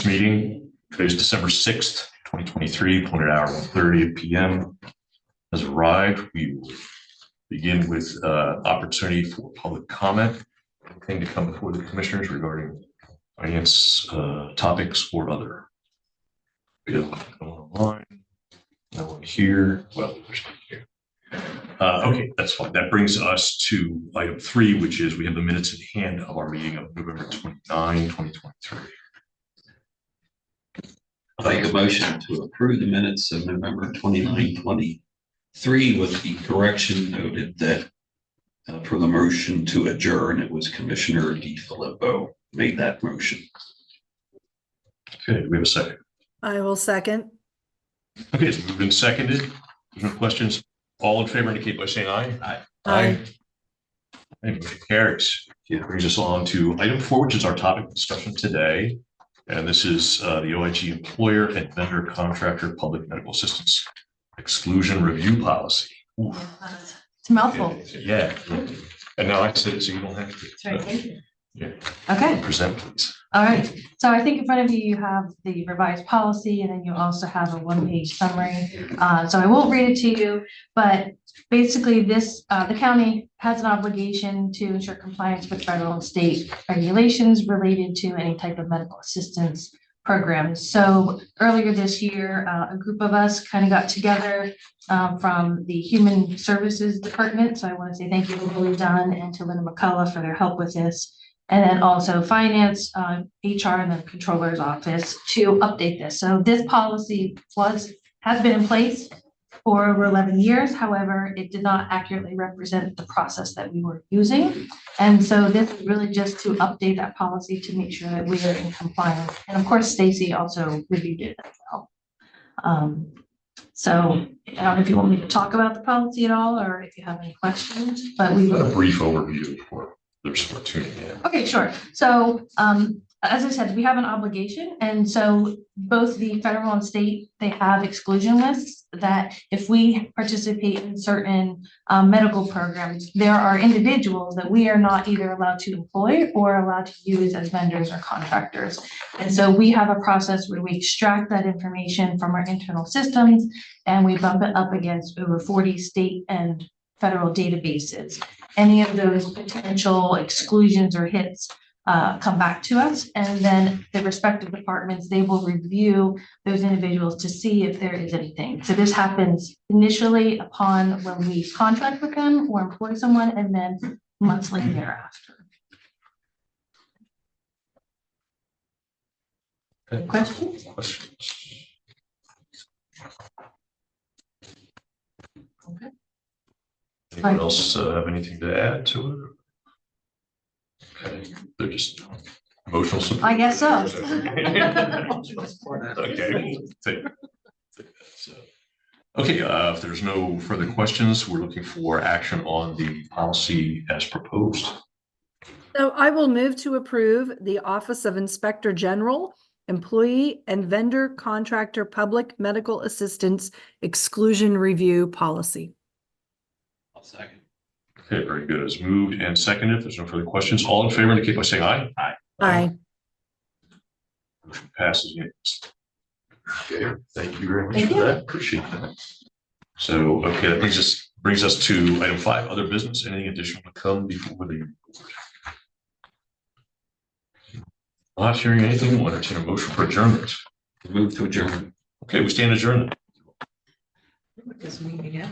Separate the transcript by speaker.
Speaker 1: Next meeting, today is December 6th, 2023, appointed hour 1:30 p.m. has arrived. We will begin with opportunity for public comment. Anything to come before the commissioners regarding finance topics or other. We have no one online, no one here. Well, there's one here. Okay, that's fine. That brings us to item 3, which is we have the minutes in hand of our meeting of November 29, 2023.
Speaker 2: I'll make a motion to approve the minutes of November 29, 2023 with the correction noted that for the motion to adjourn, it was Commissioner DiFilippo made that motion.
Speaker 1: Okay, do we have a second?
Speaker 3: I will second.
Speaker 1: Okay, it's moved and seconded. No questions. All in favor indicate by saying aye.
Speaker 2: Aye.
Speaker 3: Aye.
Speaker 1: And motion carries. It brings us on to item 4, which is our topic of discussion today. And this is the OIG employer and vendor contractor public medical assistance exclusion review policy. Ooh.
Speaker 4: It's a mouthful.
Speaker 1: Yeah. And now I said it so you don't have to.
Speaker 4: Sorry, thank you.
Speaker 1: Yeah.
Speaker 4: Okay.
Speaker 1: Present, please.
Speaker 4: All right. So I think in front of you, you have the revised policy, and then you also have a 1-page summary. So I won't read it to you, but basically this, the county has an obligation to ensure compliance with federal and state regulations related to any type of medical assistance programs. So earlier this year, a group of us kind of got together from the Human Services Department. So I want to say thank you to Lily Dunn and to Linda McCullough for their help with this. And then also finance, HR, and the controller's office to update this. So this policy has been in place for over 11 years. However, it did not accurately represent the process that we were using. And so this is really just to update that policy to make sure that we are in compliance. And of course, Stacy also reviewed it as well. So I don't know if you want me to talk about the policy at all, or if you have any questions, but we
Speaker 1: A brief overview for those who are tuning in.
Speaker 4: Okay, sure. So, as I said, we have an obligation. And so both the federal and state, they have exclusion lists that if we participate in certain medical programs, there are individuals that we are not either allowed to employ or allowed to use as vendors or contractors. And so we have a process where we extract that information from our internal systems and we bump it up against over 40 state and federal databases. Any of those potential exclusions or hits come back to us, and then the respective departments, they will review those individuals to see if there is anything. So this happens initially upon when we contract with them or employ someone, and then monthly thereafter.
Speaker 1: Okay.
Speaker 4: Questions? Okay.
Speaker 1: Anyone else have anything to add to it? Okay, they're just emotional support.
Speaker 4: I guess so.
Speaker 1: Okay. Okay, if there's no further questions, we're looking for action on the policy as proposed.
Speaker 3: So I will move to approve the Office of Inspector General, Employee and Vendor Contractor Public Medical Assistance Exclusion Review Policy.
Speaker 2: I'll second.
Speaker 1: Okay, very good. It's moved and seconded. If there's no further questions, all in favor indicate by saying aye.
Speaker 2: Aye.
Speaker 3: Aye.
Speaker 1: Motion passes unanimously. Okay, thank you very much
Speaker 4: Thank
Speaker 1: for
Speaker 4: you.
Speaker 1: that. Appreciate that. So, okay, that brings us to item 5, other business. Anything additional to come before the board? Not hearing anything, we'll entertain a motion for adjournment.
Speaker 2: Move to adjourn.
Speaker 1: Okay, we stand adjourned.
Speaker 3: This meeting, yeah.